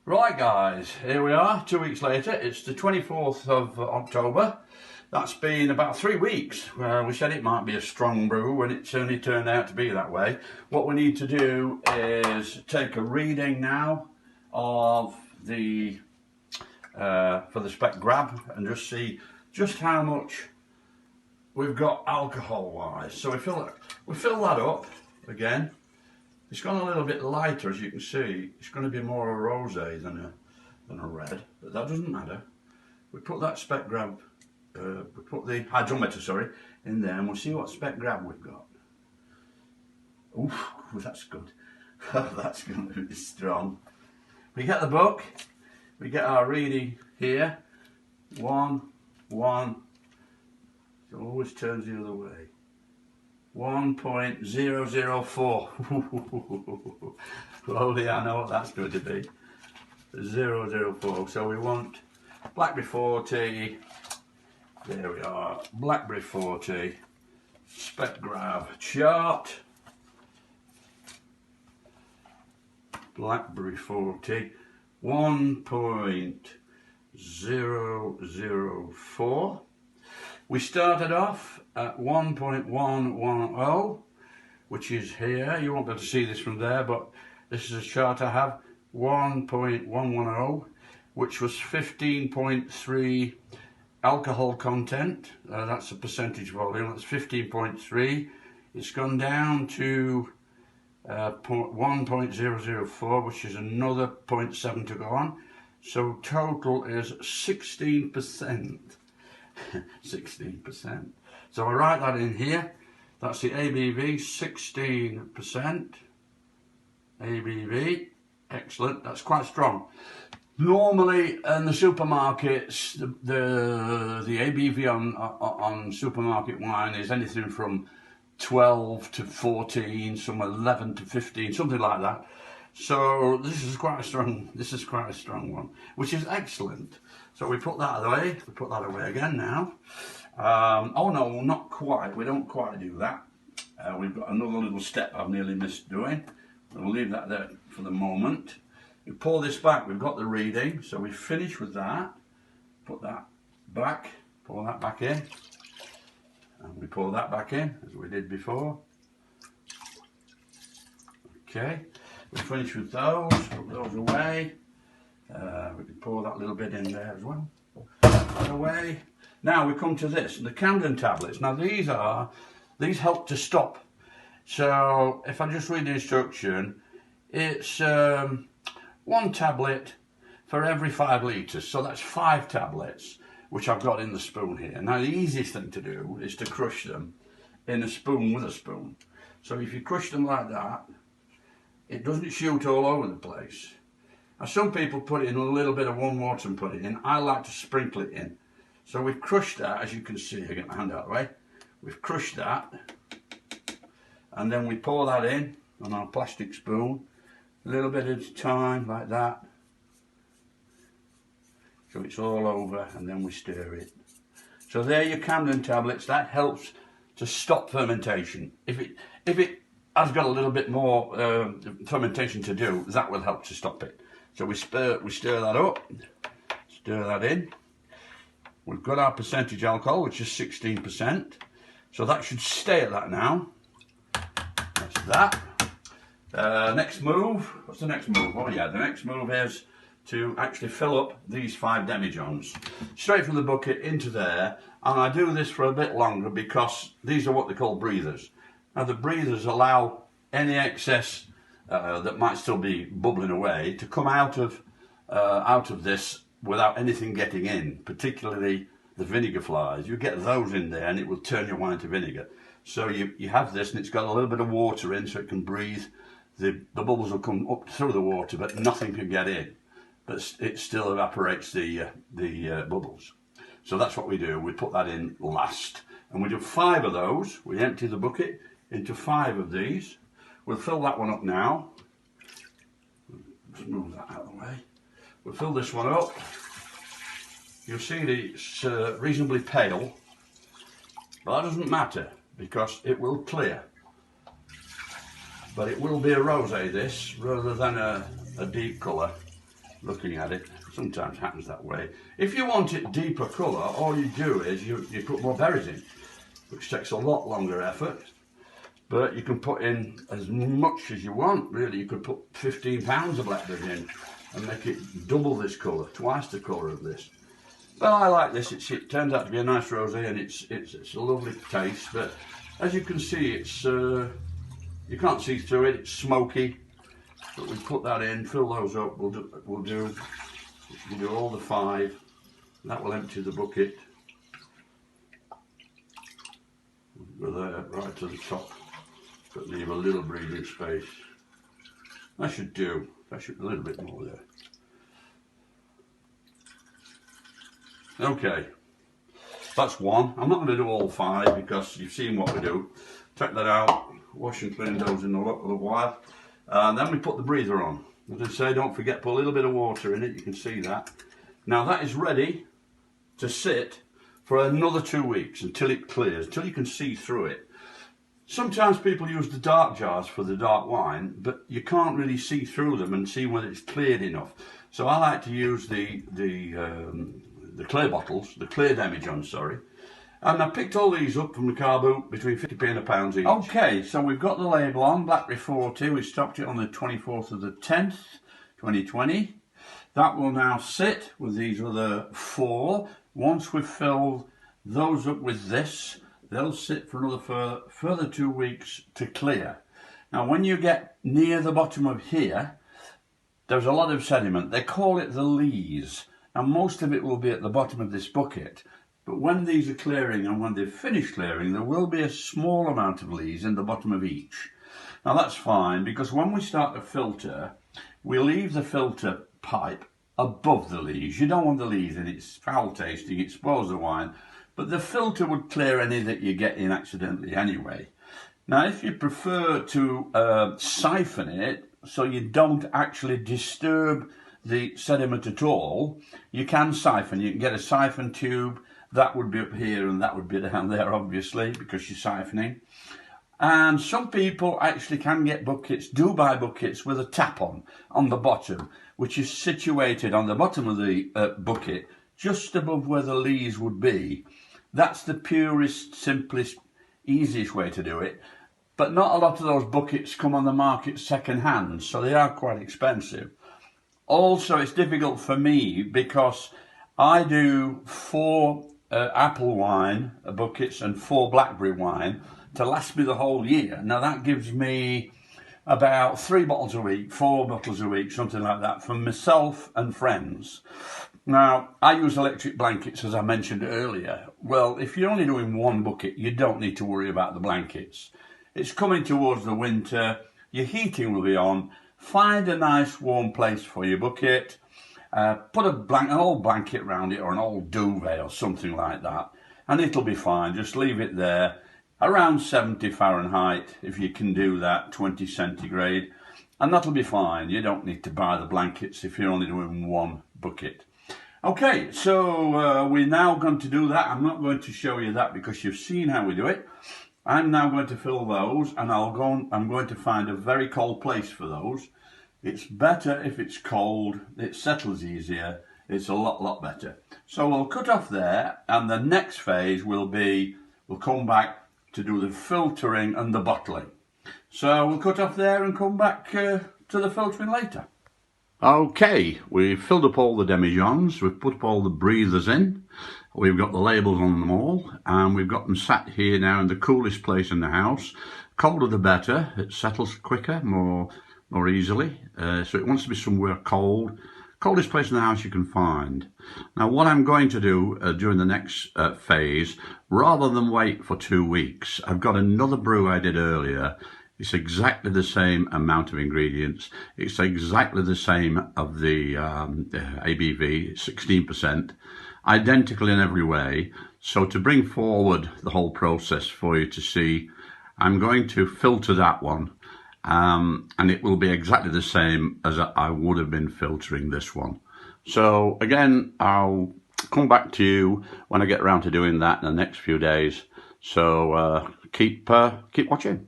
Right guys, here we are, 2 weeks later. It's the 24th of October. That's been about 3 weeks. We said it might be a strong brew and it certainly turned out to be that way. What we need to do is take a reading now of the for the spec grab and just see just how much we've got alcohol wise. So we fill that up again. It's gone a little bit lighter, as you can see. It's going to be more a rosé than a red, but that doesn't matter. We put that spec grab, we put the hydrometer, sorry, in there, and we'll see what spec grab we've got. Oof, that's good. That's going to be strong. We get the book, we get our reading here. 1, 1. It always turns the other way. 1.004. Well, yeah, I know what that's going to be. 004. So we want blackberry 40. There we are. Blackberry 40. Spec grab chart. Blackberry 40. 1.004. We started off at 1.110, which is here. You won't be able to see this from there, but this is a chart I have. 1.110, which was 15.3 alcohol content. That's the percentage volume. That's 15.3. It's gone down to 1.004, which is another 0.7 to go on. So total is 16%. 16%. So I write that in here. That's the ABV, 16%. ABV, excellent. That's quite strong. Normally in the supermarkets, the ABV on supermarket wine is anything from 12 to 14, some 11 to 15, something like that. So this is quite a strong one, which is excellent. So we put that away. We put that away again now. Oh no, not quite. We don't quite do that. We've got another little step I've nearly missed doing. We'll leave that there for the moment. We pour this back. We've got the reading, so we finish with that. Put that back. Pour that back in, and we pour that back in as we did before. Okay. We finish with those, put those away. We can pour that little bit in there as well. Put that away. Now we come to this, the Camden tablets. Now these help to stop. So if I just read the instruction, it's 1 tablet for every 5 litres. So that's 5 tablets, which I've got in the spoon here. Now the easiest thing to do is to crush them in a spoon with a spoon. So if you crush them like that, it doesn't shoot all over the place. Now some people put it in a little bit of warm water and put it in. I like to sprinkle it in. So we've crushed that, as you can see. I get my hand out of the way. We've crushed that, and then we pour that in on our plastic spoon, a little bit at a time, like that. So it's all over, and then we stir it. So there are your Camden tablets. That helps to stop fermentation. If it has got a little bit more fermentation to do, that will help to stop it. So we stir that up, stir that in. We've got our percentage alcohol, which is 16%. So that should stay at that now. That's that. Next move, what's the next move? Oh yeah, the next move is to actually fill up these 5 demijohns. Straight from the bucket into there. And I do this for a bit longer because these are what they call breathers. Now the breathers allow any excess that might still be bubbling away to come out of this without anything getting in, particularly the vinegar flies. You get those in there and it will turn your wine to vinegar. So you have this and it's got a little bit of water in so it can breathe. The bubbles will come up through the water but nothing can get in. But it still evaporates the bubbles. So that's what we do. We put that in last. And we do 5 of those. We empty the bucket into 5 of these. We'll fill that one up now. Let's move that out of the way. We'll fill this one up. You'll see that it's reasonably pale, but that doesn't matter because it will clear. But it will be a rosé this, rather than a deep colour. looking at it. Sometimes happens that way. If you want it deeper colour, all you do is you put more berries in, which takes a lot longer effort. But you can put in as much as you want, really. You could put 15 pounds of blackberry in and make it double this colour, twice the colour of this. But I like this. It turns out to be a nice rosé, and it's a lovely taste. But as you can see, it's you can't see through it. It's smoky. But we put that in, fill those up. We'll do all the 5. That will empty the bucket. Go there, right to the top. But leave a little breathing space. That should do. That should a little bit more there. Okay, that's 1. I'm not going to do all 5 because you've seen what we do. Take that out, wash and clean those in a little while, and then we put the breather on. As I say, don't forget, put a little bit of water in it. You can see that. Now that is ready to sit for another 2 weeks until it clears, until you can see through it. Sometimes people use the dark jars for the dark wine, but you can't really see through them and see whether it's cleared enough. So I like to use the clear bottles, the clear demijohns, sorry. And I picked all these up from the car boot, between 50p and £1 each. Okay, so we've got the label on, Blackberry 40. We stocked it on the 24th of the 10th, 2020. That will now sit with these other 4. Once we've filled those up with this, they'll sit for another further 2 weeks to clear. Now when you get near the bottom of here, there's a lot of sediment. They call it the lees, and most of it will be at the bottom of this bucket. But when these are clearing and when they've finished clearing, there will be a small amount of lees in the bottom of each. Now that's fine, because when we start to filter, we leave the filter pipe above the lees. You don't want the lees in, it's foul tasting, it spoils the wine. But the filter would clear any that you get in accidentally anyway. Now, if you prefer to siphon it so you don't actually disturb the sediment at all, you can siphon. You can get a siphon tube. That would be up here and that would be down there, obviously, because you're siphoning. And some people actually can get buckets, do buy buckets with a tap on the bottom, which is situated on the bottom of the bucket, just above where the lees would be. That's the purest, simplest, easiest way to do it. But not a lot of those buckets come on the market second hand, so they are quite expensive. Also, it's difficult for me because I do 4 apple wine buckets and 4 blackberry wine to last me the whole year. Now that gives me about 3 bottles a week, 4 bottles a week, something like that, for myself and friends. Now, I use electric blankets, as I mentioned earlier. Well, if you're only doing 1 bucket, you don't need to worry about the blankets. It's coming towards the winter, your heating will be on. Find a nice warm place for your bucket. Put an old blanket around it, or an old duvet or something like that, and it'll be fine. Just leave it there around 70 Fahrenheit, if you can do that, 20 centigrade, and that'll be fine. You don't need to buy the blankets if you're only doing 1 bucket. Okay, so we're now going to do that. I'm not going to show you that because you've seen how we do it. I'm now going to fill those, and I'm going to find a very cold place for those. It's better if it's cold, it settles easier, it's a lot better. So we'll cut off there, and the next phase will be, we'll come back to do the filtering and the bottling. So we'll cut off there and come back to the filtering later. Okay, we've filled up all the demijohns, we've put up all the breathers in, we've got the labels on them all, and we've got them sat here now in the coolest place in the house. Colder the better, it settles quicker, more easily, so it wants to be somewhere cold. Coldest place in the house you can find. Now what I'm going to do during the next phase, rather than wait for 2 weeks, I've got another brew I did earlier. It's exactly the same amount of ingredients. It's exactly the same of the ABV, 16%, identical in every way. So to bring forward the whole process for you to see, I'm going to filter that one, and it will be exactly the same as I would have been filtering this one. So again, I'll come back to you when I get around to doing that in the next few days. So keep watching.